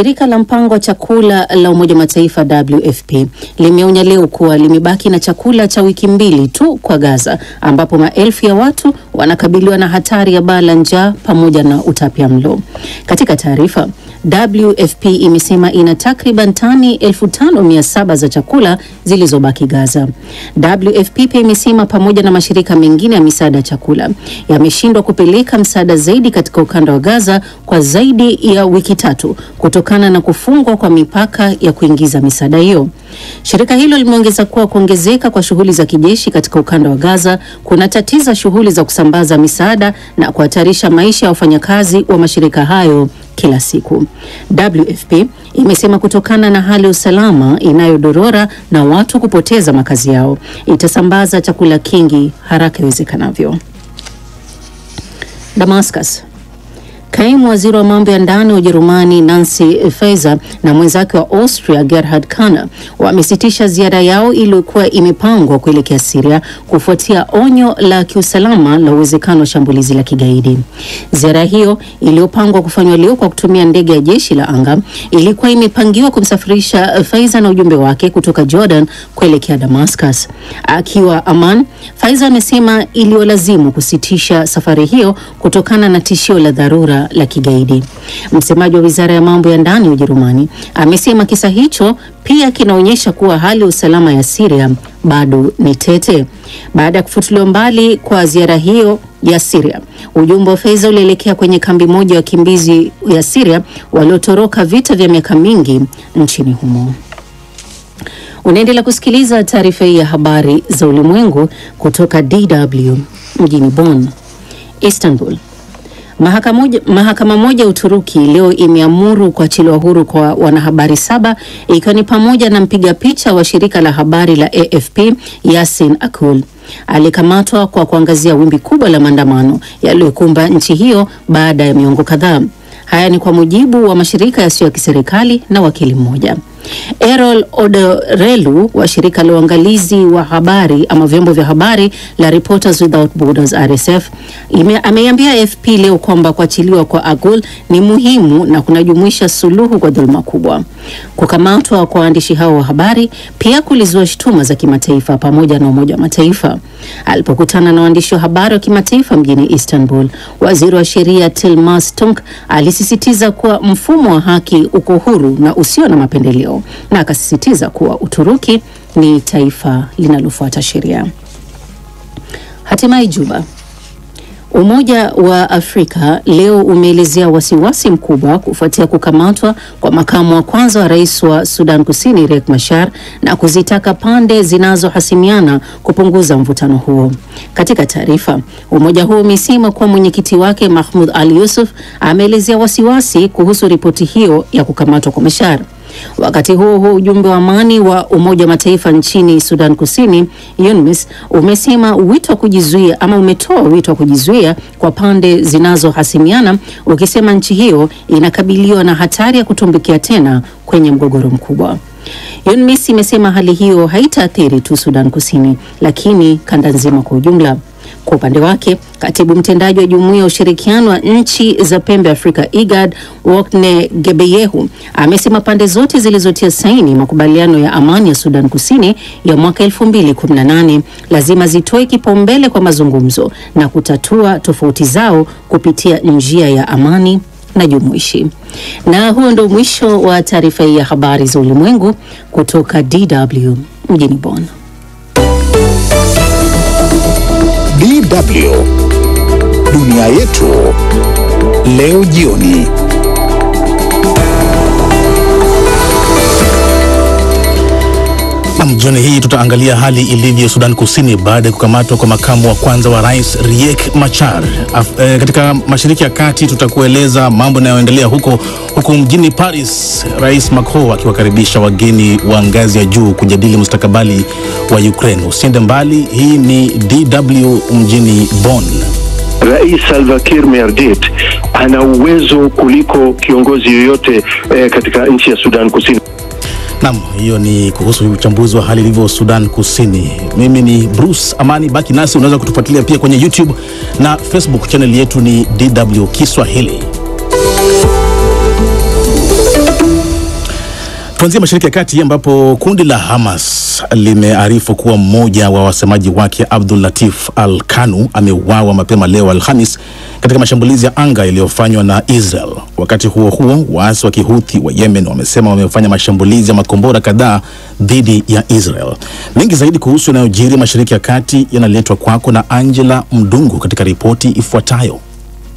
Shirika la mpango wa chakula la Umoja Mataifa WFP limeonya leo kuwa limebaki na chakula cha wiki 2 tu kwa Gaza, ambapo maelfu ya watu wanakabiliwa na hatari ya baa la njaa pamoja na utapiamlo. Katika taarifa, WFP imesema ina takriban tani 5,700 za chakula zilizobaki Gaza. WFP pia imesema pamoja na mashirika mengine ya misaada ya chakula yameshindwa kupeleka msaada zaidi katika ukanda wa Gaza kwa zaidi ya wiki 3 kutokana na kufungwa kwa mipaka ya kuingiza misaada hiyo. Shirika hilo limeongeza kuwa kuongezeka kwa shughuli za kijeshi katika ukanda wa Gaza kunatatiza shughuli za kusambaza misaada na kuhatarisha maisha ya wafanyakazi wa mashirika hayo kila siku. WFP imesema kutokana na hali ya usalama inayodorora na watu kupoteza makazi yao, itasambaza chakula kingi haraka iwezekanavyo. Damascus. Kaimu waziri wa mambo ya ndani wa Ujerumani Nancy Faeser na mwenzake wa Austria Gerhard Kahner wamesitisha ziara yao iliyokuwa imepangwa kuelekea Syria kufuatia onyo la kiusalama la uwezekano wa shambulizi la kigaidi. Ziara hiyo iliyopangwa kufanywa leo kwa kutumia ndege ya jeshi la anga ilikuwa imepangiwa kumsafirisha Faeser na ujumbe wake kutoka Jordan kuelekea Damascus. Akiwa Amman, Faeser amesema iliolazimu kusitisha safari hiyo kutokana na tishio la dharura la kigaidi. Msemaji wa Wizara ya Mambo ya Ndani ya Ujerumani amesema kisa hicho pia kinaonyesha kuwa hali ya usalama ya Syria bado ni tete. Baada ya kufutiliwa mbali kwa ziara hiyo ya Syria, ujumbe wa Faeser ulielekea kwenye kambi moja ya wakimbizi ya Syria waliotoroka vita vya miaka mingi nchini humo. Unaendelea kusikiliza taarifa hii ya habari za ulimwengu kutoka DW mjini Bonn. Istanbul. Mahakama moja Uturuki leo imeamuru kuachiliwa huru kwa wanahabari 7 ikiwa ni pamoja na mpiga picha wa shirika la habari la AFP Yasin Akul. Alikamatwa kwa kuangazia wimbi kubwa la maandamano yaliyokumba nchi hiyo baada ya miongo kadhaa. Haya ni kwa mujibu wa mashirika yasiyo ya kiserikali na wakili mmoja. Erol Odorelu wa shirika la uangalizi wa habari ama vyombo vya habari la Reporters Without Borders RSF ameiambia AFP leo kwamba kuachiliwa kwa Akul ni muhimu na kunajumuisha suluhu kwa dhuluma kubwa. Kukamatwa kwa waandishi hao wa habari pia kulizua shutuma za kimataifa pamoja na Umoja wa Mataifa. Alipokutana na waandishi wa habari wa kimataifa mjini Istanbul, waziri wa sheria Tilmas Tunk alisisitiza kuwa mfumo wa haki uko huru na usio na mapendeleo, na akasisitiza kuwa Uturuki ni taifa linalofuata sheria. Hatimaye Juba. Umoja wa Afrika leo umeelezea wasiwasi mkubwa kufuatia kukamatwa kwa makamu wa kwanza wa rais wa Sudan Kusini Riek Machar na kuzitaka pande zinazohasimiana kupunguza mvutano huo. Katika taarifa, umoja huo umesema kuwa mwenyekiti wake Mahmoud Ali Yusuf ameelezea wasiwasi kuhusu ripoti hiyo ya kukamatwa kwa Machar. Wakati huo ujumbe wa amani wa Umoja wa Mataifa nchini Sudan Kusini UNMISS umesema umetoa wito wa kujizuia kwa pande zinazohasimiana, ukisema nchi hiyo inakabiliwa na hatari ya kutumbukia tena kwenye mgogoro mkubwa. UNMISS imesema hali hiyo haitaathiri tu Sudan Kusini, lakini kanda nzima kwa ujumla. Kwa upande wake, katibu mtendaji wa Jumuiya ya Ushirikiano wa Nchi za Pembe Afrika IGAD, Wokne Gebeyehu, amesema pande zote zilizotia saini makubaliano ya amani ya Sudan Kusini ya mwaka 2018 lazima zitoe kipaumbele kwa mazungumzo na kutatua tofauti zao kupitia njia ya amani na jumuishi. Na huo ndio mwisho wa taarifa hii ya habari za ulimwengu kutoka DW mjini Bonn. DW Dunia Yetu leo jioni. Jioni hii tutaangalia hali ilivyo Sudan Kusini baada ya kukamatwa kwa makamu wa kwanza wa rais Riek Machar. Katika Mashariki ya Kati tutakueleza mambo yanayoendelea huko mjini Paris, Rais Macron akiwakaribisha wageni wa ngazi ya juu kujadili mustakabali wa Ukraine. Usiende mbali, hii ni DW mjini Bonn. Rais Salva Kiir Mayardit ana uwezo kuliko kiongozi yoyote katika nchi ya Sudan Kusini. Naam, hiyo ni kuhusu uchambuzi wa hali ilivyo Sudan Kusini. Mimi ni Bruce Amani, baki nasi, unaweza kutufuatilia pia kwenye YouTube na Facebook, channel yetu ni DW Kiswahili. Tuanzie Mashariki ya Kati ambapo kundi la Hamas limearifu kuwa mmoja wa wasemaji wake Abdul Latif Al-Kanu ameuawa mapema leo Alhamis katika mashambulizi ya anga yaliyofanywa na Israel. Wakati huo huo, waasi wa Kihuthi wa Yemen wamesema wamefanya mashambulizi ya makombora kadhaa dhidi ya Israel. Mengi zaidi kuhusu yanayojiri Mashariki ya Kati yanaletwa kwako na Angela Mdungu katika ripoti ifuatayo.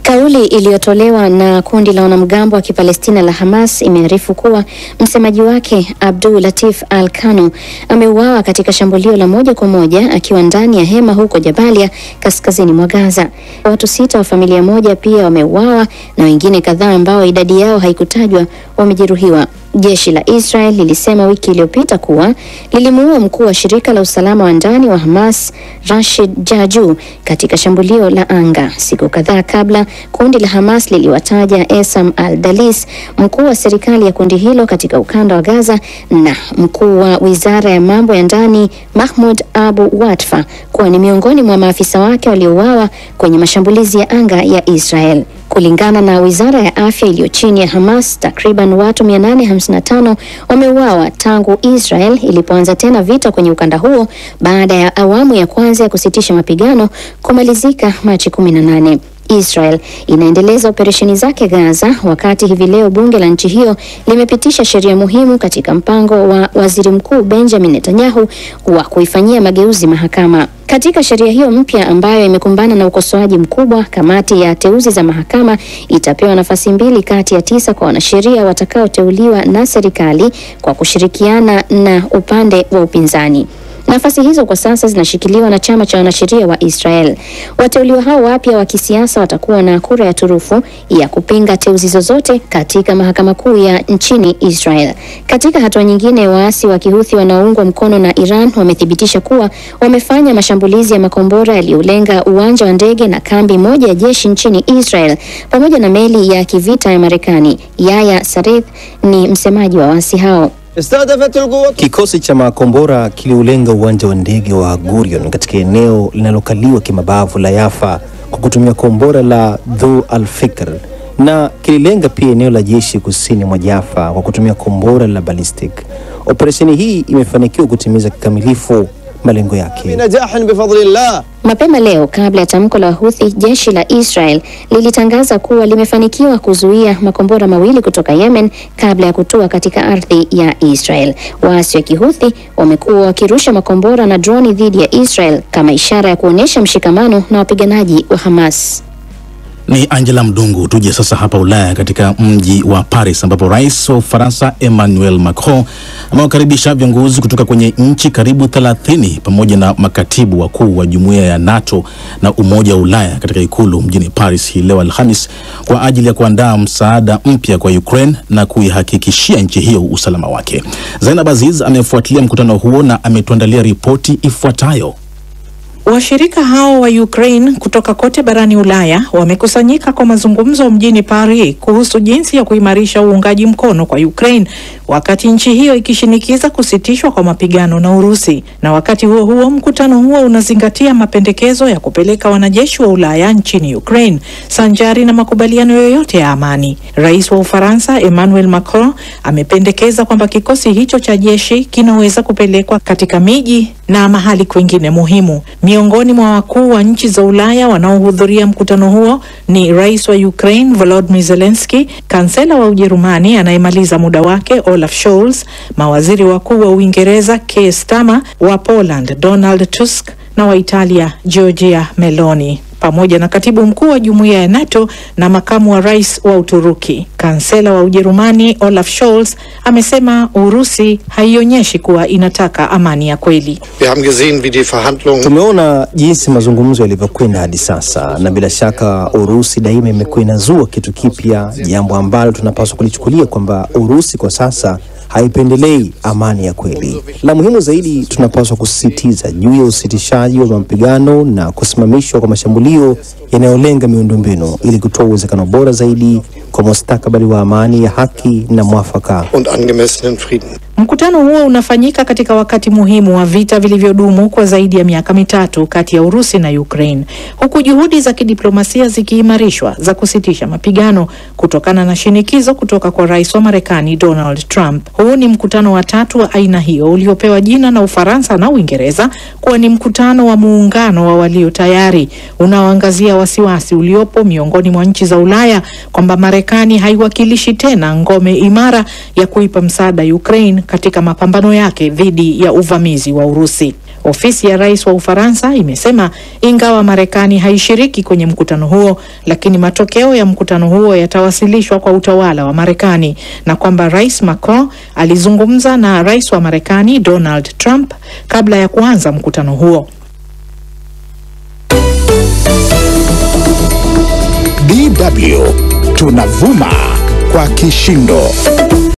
Kauli iliyotolewa na kundi la wanamgambo wa Kipalestina la Hamas imearifu kuwa msemaji wake Abdul Latif Al-Kanu ameuawa katika shambulio la moja kwa moja akiwa ndani ya hema huko Jabalia kaskazini mwa Gaza. Watu 6 wa familia moja pia wameuawa na wengine kadhaa ambao idadi yao haikutajwa wamejeruhiwa. Jeshi la Israel lilisema wiki iliyopita kuwa lilimuua mkuu wa shirika la usalama wa ndani wa Hamas Rashid Jaju katika shambulio la anga. Siku kadhaa kabla, kundi la Hamas liliwataja Esam Al-Dalis, mkuu wa serikali ya kundi hilo katika ukanda wa Gaza, na mkuu wa wizara ya mambo ya ndani Mahmoud Abu Watfa kuwa ni miongoni mwa maafisa wake waliouawa kwenye mashambulizi ya anga ya Israel. Kulingana na wizara ya afya iliyo chini ya Hamas, takriban watu 855 wameuawa tangu Israel ilipoanza tena vita kwenye ukanda huo baada ya awamu ya kwanza ya kusitisha mapigano kumalizika Machi 18. Israel inaendeleza operesheni zake Gaza, wakati hivi leo bunge la nchi hiyo limepitisha sheria muhimu katika mpango wa waziri mkuu Benjamin Netanyahu wa kuifanyia mageuzi mahakama. Katika sheria hiyo mpya ambayo imekumbana na ukosoaji mkubwa, kamati ya teuzi za mahakama itapewa nafasi 2 kati ya 9 kwa wanasheria watakaoteuliwa na serikali kwa kushirikiana na upande wa upinzani. Nafasi hizo kwa sasa zinashikiliwa na chama cha wanasheria wa Israel. Wateuliwa hao wapya wa kisiasa watakuwa na kura ya turufu ya kupinga teuzi zozote katika mahakama kuu ya nchini Israel. Katika hatua nyingine, waasi wa Kihuthi wanaoungwa mkono na Iran wamethibitisha kuwa wamefanya mashambulizi ya makombora yaliyolenga uwanja wa ndege na kambi moja ya jeshi nchini Israel pamoja na meli ya kivita ya Marekani. Yahya Sarith ni msemaji wa waasi hao. Kikosi cha makombora kiliulenga uwanja wa ndege wa Gurion katika eneo linalokaliwa kimabavu la Yafa kwa kutumia kombora la Dhu al-Fikr, na kililenga pia eneo la jeshi kusini mwa Yafa kwa kutumia kombora la ballistic. Operesheni hii imefanikiwa kutimiza kikamilifu malengo yake. Mapema leo, kabla ya tamko la Houthi, jeshi la Israel lilitangaza kuwa limefanikiwa kuzuia makombora 2 kutoka Yemen kabla ya kutua katika ardhi ya Israel. Waasi wa Kihouthi wamekuwa wakirusha makombora na droni dhidi ya Israel kama ishara ya kuonesha mshikamano na wapiganaji wa Hamas. Ni Angela Mdungu. Tuje sasa hapa Ulaya katika mji wa Paris ambapo Rais wa Ufaransa Emmanuel Macron amewakaribisha viongozi kutoka kwenye nchi karibu 30 pamoja na makatibu wakuu wa Jumuiya ya NATO na Umoja wa Ulaya katika ikulu mjini Paris hii leo Alhamis kwa ajili ya kuandaa msaada mpya kwa Ukraine na kuihakikishia nchi hiyo usalama wake. Zainab Aziz amefuatilia mkutano huo na ametuandalia ripoti ifuatayo. Washirika hao wa Ukraine kutoka kote barani Ulaya wamekusanyika kwa mazungumzo mjini Paris kuhusu jinsi ya kuimarisha uungaji mkono kwa Ukraine wakati nchi hiyo ikishinikiza kusitishwa kwa mapigano na Urusi. Na wakati huo huo, mkutano huo unazingatia mapendekezo ya kupeleka wanajeshi wa Ulaya nchini Ukraine sanjari na makubaliano yoyote ya amani. Rais wa Ufaransa Emmanuel Macron amependekeza kwamba kikosi hicho cha jeshi kinaweza kupelekwa katika miji na mahali kwingine muhimu. Miongoni mwa wakuu wa nchi za Ulaya wanaohudhuria mkutano huo ni Rais wa Ukraine Volodymyr Zelensky, kansela wa Ujerumani anayemaliza muda wake Olaf Scholz, mawaziri wakuu wa Uingereza Keir Starmer, wa Poland Donald Tusk na wa Italia Giorgia Meloni, pamoja na katibu mkuu wa Jumuiya ya NATO na makamu wa rais wa Uturuki. Kansela wa Ujerumani Olaf Scholz amesema Urusi haionyeshi kuwa inataka amani ya kweli. Tumeona jinsi mazungumzo yalivyokwenda hadi sasa, na bila shaka Urusi daima imekuwa inazua kitu kipya, jambo ambalo tunapaswa kulichukulia kwamba Urusi kwa sasa haipendelei amani ya kweli. La muhimu zaidi, tunapaswa kusisitiza juu ya usitishaji wa mapigano na kusimamishwa kwa mashambulio yanayolenga miundombinu ili kutoa uwezekano bora zaidi kwa mustakabali wa amani ya haki na mwafaka. Mkutano huo unafanyika katika wakati muhimu wa vita vilivyodumu kwa zaidi ya miaka mitatu kati ya Urusi na Ukraine, huku juhudi za kidiplomasia zikiimarishwa za kusitisha mapigano kutokana na shinikizo kutoka kwa Rais wa Marekani Donald Trump. Huu ni mkutano wa tatu wa aina hiyo uliopewa jina na Ufaransa na Uingereza kuwa ni mkutano wa muungano wa walio tayari, unaoangazia wasiwasi uliopo miongoni mwa nchi za Ulaya kwamba Marekani haiwakilishi tena ngome imara ya kuipa msaada Ukraine katika mapambano yake dhidi ya uvamizi wa Urusi. Ofisi ya Rais wa Ufaransa imesema ingawa Marekani haishiriki kwenye mkutano huo, lakini matokeo ya mkutano huo yatawasilishwa kwa utawala wa Marekani, na kwamba Rais Macron alizungumza na Rais wa Marekani Donald Trump kabla ya kuanza mkutano huo. DW tunavuma kwa kishindo.